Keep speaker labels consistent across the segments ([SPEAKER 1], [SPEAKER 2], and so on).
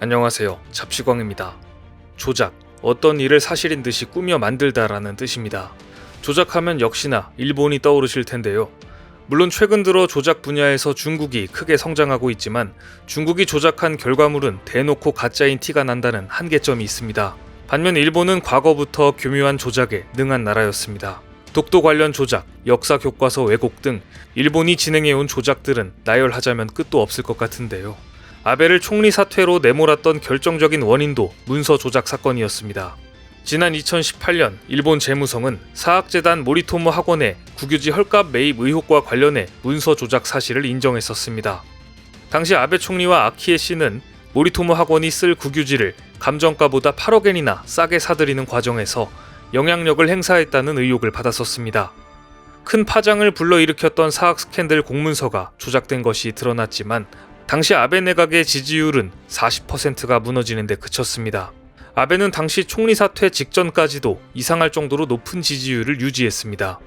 [SPEAKER 1] 안녕하세요. 잡시광입니다. 조작, 어떤 일을 사실인 듯이 꾸며 만들다라는 뜻입니다. 조작하면 역시나 일본이 떠오르실 텐데요. 물론 최근 들어 조작 분야에서 중국이 크게 성장하고 있지만 중국이 조작한 결과물은 대놓고 가짜인 티가 난다는 한계점이 있습니다. 반면 일본은 과거부터 교묘한 조작에 능한 나라였습니다. 독도 관련 조작, 역사 교과서 왜곡 등 일본이 진행해온 조작들은 나열하자면 끝도 없을 것 같은데요. 아베를 총리 사퇴로 내몰았던 결정적인 원인도 문서 조작 사건이었습니다. 지난 2018년 일본 재무성은 사학재단 모리토모 학원의 국유지 헐값 매입 의혹과 관련해 문서 조작 사실을 인정했었습니다. 당시 아베 총리와 아키에 씨는 모리토모 학원이 쓸 국유지를 감정가보다 8억엔이나 싸게 사들이는 과정에서 영향력을 행사했다는 의혹을 받았었습니다. 큰 파장을 불러일으켰던 사학 스캔들 공문서가 조작된 것이 드러났지만 당시 아베 내각의 지지율은 40%가 무너지는 데 그쳤습니다. 아베는 당시 총리 사퇴 직전까지도 이상할 정도로 높은 지지율을 유지했습니다.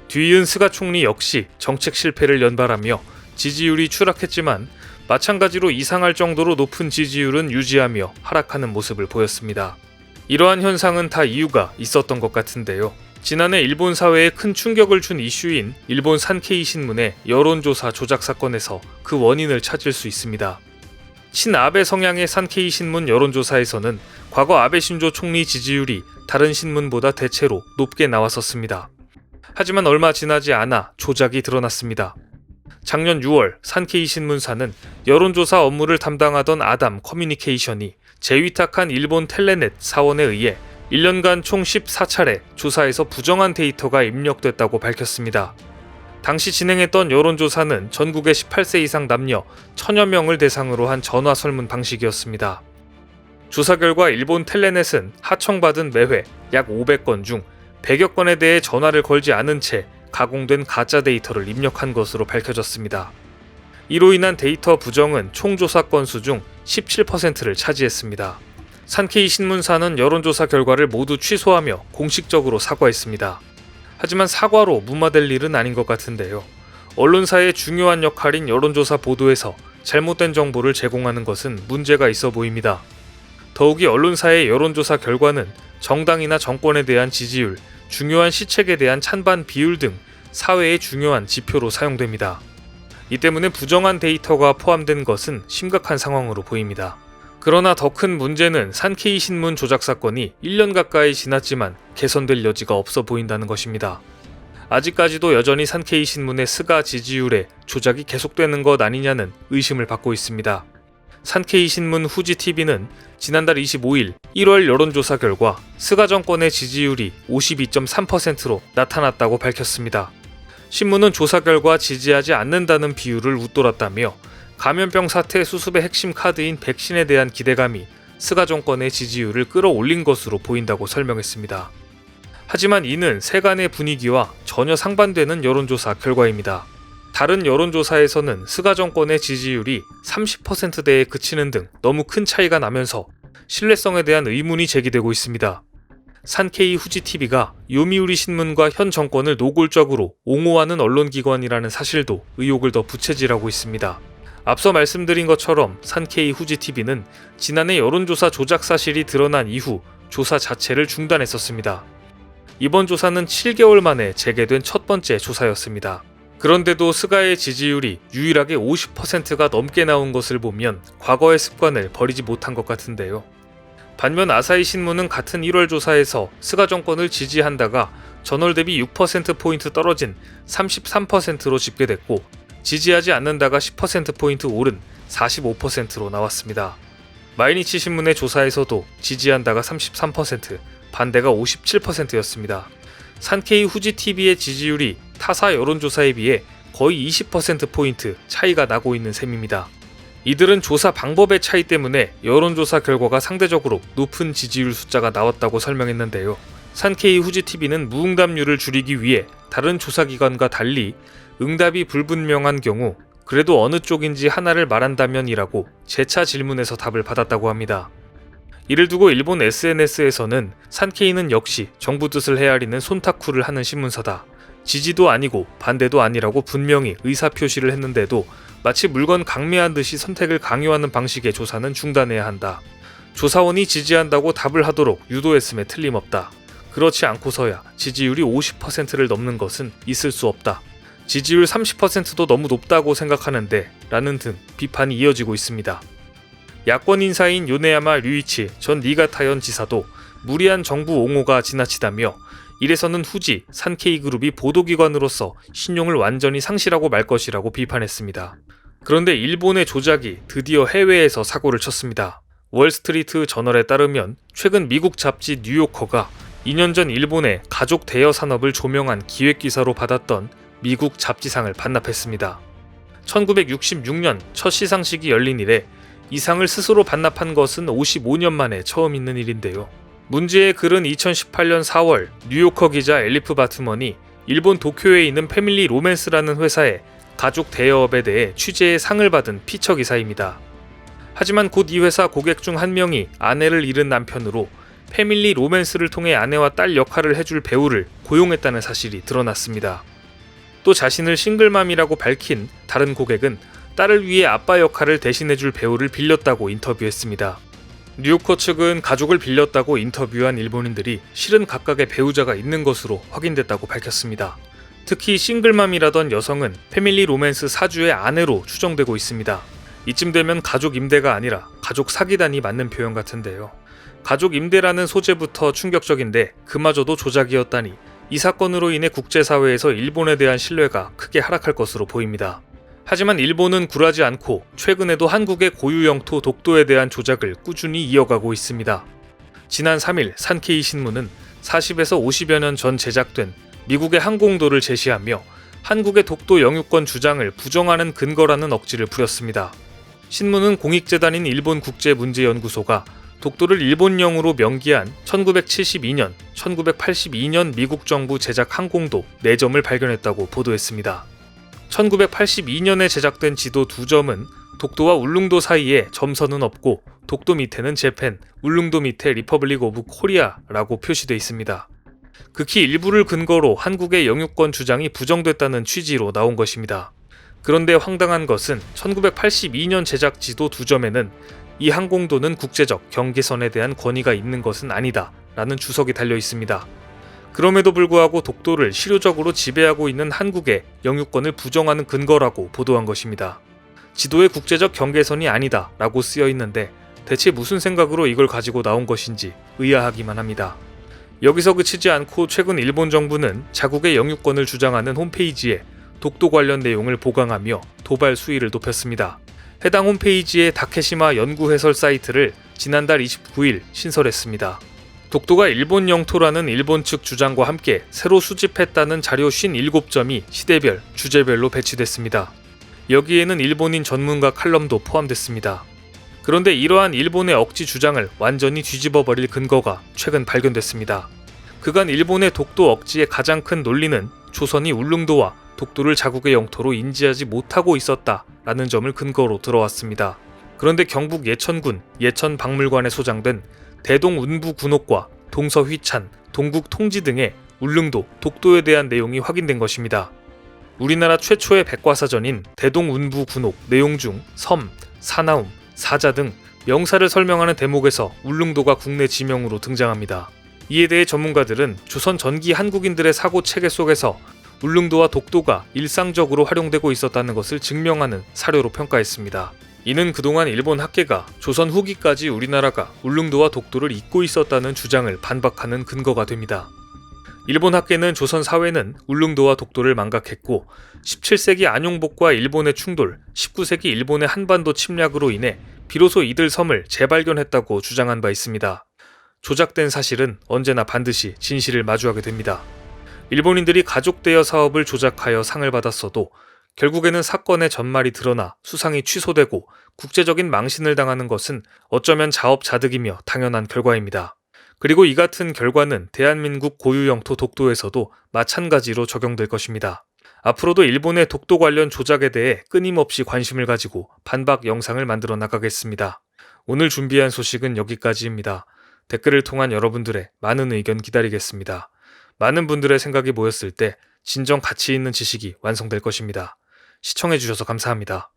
[SPEAKER 1] 뒤이은 스가 총리 역시 정책 실패를 연발하며 지지율이 추락했지만 마찬가지로 이상할 정도로 높은 지지율은 유지하며 하락하는 모습을 보였습니다. 이러한 현상은 다 이유가 있었던 것 같은데요. 지난해 일본 사회에 큰 충격을 준 이슈인 일본 산케이 신문의 여론조사 조작 사건에서 그 원인을 찾을 수 있습니다. 친아베 성향의 산케이 신문 여론조사에서는 과거 아베 신조 총리 지지율이 다른 신문보다 대체로 높게 나왔었습니다. 하지만 얼마 지나지 않아 조작이 드러났습니다. 작년 6월 산케이 신문사는 여론조사 업무를 담당하던 아담 커뮤니케이션이 재위탁한 일본 텔레넷 사원에 의해 1년간 총 14차례 조사에서 부정한 데이터가 입력됐다고 밝혔습니다. 당시 진행했던 여론조사는 전국의 18세 이상 남녀 1000여 명을 대상으로 한 전화 설문 방식이었습니다. 조사 결과 일본 텔레넷은 하청받은 매회 약 500건 중 100여 건에 대해 전화를 걸지 않은 채 가공된 가짜 데이터를 입력한 것으로 밝혀졌습니다. 이로 인한 데이터 부정은 총 조사 건수 중 17%를 차지했습니다. 산케이 신문사는 여론조사 결과를 모두 취소하며 공식적으로 사과했습니다. 하지만 사과로 무마될 일은 아닌 것 같은데요. 언론사의 중요한 역할인 여론조사 보도에서 잘못된 정보를 제공하는 것은 문제가 있어 보입니다. 더욱이 언론사의 여론조사 결과는 정당이나 정권에 대한 지지율, 중요한 시책에 대한 찬반 비율 등 사회의 중요한 지표로 사용됩니다. 이 때문에 부정한 데이터가 포함된 것은 심각한 상황으로 보입니다. 그러나 더 큰 문제는 산케이 신문 조작 사건이 1년 가까이 지났지만 개선될 여지가 없어 보인다는 것입니다. 아직까지도 여전히 산케이 신문의 스가 지지율에 조작이 계속되는 것 아니냐는 의심을 받고 있습니다. 산케이 신문 후지TV는 지난달 25일 1월 여론조사 결과 스가 정권의 지지율이 52.3%로 나타났다고 밝혔습니다. 신문은 조사 결과 지지하지 않는다는 비율을 웃돌았다며 감염병 사태 수습의 핵심 카드인 백신에 대한 기대감이 스가 정권의 지지율을 끌어올린 것으로 보인다고 설명했습니다. 하지만 이는 세간의 분위기와 전혀 상반되는 여론조사 결과입니다. 다른 여론조사에서는 스가 정권의 지지율이 30%대에 그치는 등 너무 큰 차이가 나면서 신뢰성에 대한 의문이 제기되고 있습니다. 산케이 후지TV가 요미우리 신문과 현 정권을 노골적으로 옹호하는 언론기관이라는 사실도 의혹을 더 부채질하고 있습니다. 앞서 말씀드린 것처럼 산케이 후지TV는 지난해 여론조사 조작 사실이 드러난 이후 조사 자체를 중단했었습니다. 이번 조사는 7개월 만에 재개된 첫 번째 조사였습니다. 그런데도 스가의 지지율이 유일하게 50%가 넘게 나온 것을 보면 과거의 습관을 버리지 못한 것 같은데요. 반면 아사히 신문은 같은 1월 조사에서 스가 정권을 지지한다가 전월 대비 6%포인트 떨어진 33%로 집계됐고 지지하지 않는다가 10%포인트 오른 45%로 나왔습니다. 마이니치 신문의 조사에서도 지지한다가 33%, 반대가 57%였습니다. 산케이 후지TV의 지지율이 타사 여론조사에 비해 거의 20%포인트 차이가 나고 있는 셈입니다. 이들은 조사 방법의 차이 때문에 여론조사 결과가 상대적으로 높은 지지율 숫자가 나왔다고 설명했는데요. 산케이 후지TV는 무응답률을 줄이기 위해 다른 조사기관과 달리 응답이 불분명한 경우 그래도 어느 쪽인지 하나를 말한다면이라고 재차 질문에서 답을 받았다고 합니다. 이를 두고 일본 SNS에서는 산케이는 역시 정부 뜻을 헤아리는 손타쿠를 하는 신문사다. 지지도 아니고 반대도 아니라고 분명히 의사표시를 했는데도 마치 물건 강매한 듯이 선택을 강요하는 방식의 조사는 중단해야 한다. 조사원이 지지한다고 답을 하도록 유도했음에 틀림없다. 그렇지 않고서야 지지율이 50%를 넘는 것은 있을 수 없다. 지지율 30%도 너무 높다고 생각하는데 라는 등 비판이 이어지고 있습니다. 야권 인사인 요네야마 류이치 전 니가타현 지사도 무리한 정부 옹호가 지나치다며 이래서는 후지 산케이그룹이 보도기관으로서 신용을 완전히 상실하고 말 것이라고 비판했습니다. 그런데 일본의 조작이 드디어 해외에서 사고를 쳤습니다. 월스트리트 저널에 따르면 최근 미국 잡지 뉴요커가 2년 전 일본의 가족 대여 산업을 조명한 기획기사로 받았던 미국 잡지상을 반납했습니다. 1966년 첫 시상식이 열린 이래 이 상을 스스로 반납한 것은 55년 만에 처음 있는 일인데요. 문제의 글은 2018년 4월 뉴요커 기자 엘리프 바트먼이 일본 도쿄에 있는 패밀리 로맨스라는 회사의 가족 대여업에 대해 취재해 상을 받은 피처 기사입니다. 하지만 곧 이 회사 고객 중 한 명이 아내를 잃은 남편으로 패밀리 로맨스를 통해 아내와 딸 역할을 해줄 배우를 고용했다는 사실이 드러났습니다. 또 자신을 싱글맘이라고 밝힌 다른 고객은 딸을 위해 아빠 역할을 대신해줄 배우를 빌렸다고 인터뷰했습니다. 뉴요커 측은 가족을 빌렸다고 인터뷰한 일본인들이 실은 각각의 배우자가 있는 것으로 확인됐다고 밝혔습니다. 특히 싱글맘이라던 여성은 패밀리 로맨스 사주의 아내로 추정되고 있습니다. 이쯤 되면 가족 임대가 아니라 가족 사기단이 맞는 표현 같은데요. 가족 임대라는 소재부터 충격적인데 그마저도 조작이었다니 이 사건으로 인해 국제사회에서 일본에 대한 신뢰가 크게 하락할 것으로 보입니다. 하지만 일본은 굴하지 않고 최근에도 한국의 고유 영토 독도에 대한 조작을 꾸준히 이어가고 있습니다. 지난 3일 산케이 신문은 40에서 50여 년 전 제작된 미국의 항공도를 제시하며 한국의 독도 영유권 주장을 부정하는 근거라는 억지를 부렸습니다. 신문은 공익재단인 일본국제문제연구소가 독도를 일본령으로 명기한 1972년, 1982년 미국 정부 제작 항공도 4점을 발견했다고 보도했습니다. 1982년에 제작된 지도 2점은 독도와 울릉도 사이에 점선은 없고 독도 밑에는 재팬, 울릉도 밑에 리퍼블릭 오브 코리아라고 표시되어 있습니다. 극히 일부를 근거로 한국의 영유권 주장이 부정됐다는 취지로 나온 것입니다. 그런데 황당한 것은 1982년 제작 지도 2점에는 이 항공도는 국제적 경계선에 대한 권위가 있는 것은 아니다 라는 주석이 달려 있습니다. 그럼에도 불구하고 독도를 실효적으로 지배하고 있는 한국의 영유권을 부정하는 근거라고 보도한 것입니다. 지도에 국제적 경계선이 아니다 라고 쓰여 있는데 대체 무슨 생각으로 이걸 가지고 나온 것인지 의아하기만 합니다. 여기서 그치지 않고 최근 일본 정부는 자국의 영유권을 주장하는 홈페이지에 독도 관련 내용을 보강하며 도발 수위를 높였습니다. 해당 홈페이지의 다케시마 연구해설 사이트를 지난달 29일 신설했습니다. 독도가 일본 영토라는 일본 측 주장과 함께 새로 수집했다는 자료 57점이 시대별, 주제별로 배치됐습니다. 여기에는 일본인 전문가 칼럼도 포함됐습니다. 그런데 이러한 일본의 억지 주장을 완전히 뒤집어버릴 근거가 최근 발견됐습니다. 그간 일본의 독도 억지의 가장 큰 논리는 조선이 울릉도와 독도를 자국의 영토로 인지하지 못하고 있었다라는 점을 근거로 들어왔습니다. 그런데 경북 예천군 예천박물관에 소장된 대동운부군옥과 동서휘찬, 동국통지 등의 울릉도, 독도에 대한 내용이 확인된 것입니다. 우리나라 최초의 백과사전인 대동운부군옥 내용 중 섬, 사나움, 사자 등 명사를 설명하는 대목에서 울릉도가 국내 지명으로 등장합니다. 이에 대해 전문가들은 조선 전기 한국인들의 사고 체계 속에서 울릉도와 독도가 일상적으로 활용되고 있었다는 것을 증명하는 사료로 평가했습니다. 이는 그동안 일본 학계가 조선 후기까지 우리나라가 울릉도와 독도를 잊고 있었다는 주장을 반박하는 근거가 됩니다. 일본 학계는 조선 사회는 울릉도와 독도를 망각했고 17세기 안용복과 일본의 충돌, 19세기 일본의 한반도 침략으로 인해 비로소 이들 섬을 재발견했다고 주장한 바 있습니다. 조작된 사실은 언제나 반드시 진실을 마주하게 됩니다. 일본인들이 가족 대여 사업을 조작하여 상을 받았어도 결국에는 사건의 전말이 드러나 수상이 취소되고 국제적인 망신을 당하는 것은 어쩌면 자업자득이며 당연한 결과입니다. 그리고 이 같은 결과는 대한민국 고유 영토 독도에서도 마찬가지로 적용될 것입니다. 앞으로도 일본의 독도 관련 조작에 대해 끊임없이 관심을 가지고 반박 영상을 만들어 나가겠습니다. 오늘 준비한 소식은 여기까지입니다. 댓글을 통한 여러분들의 많은 의견 기다리겠습니다. 많은 분들의 생각이 모였을 때 진정 가치 있는 지식이 완성될 것입니다. 시청해주셔서 감사합니다.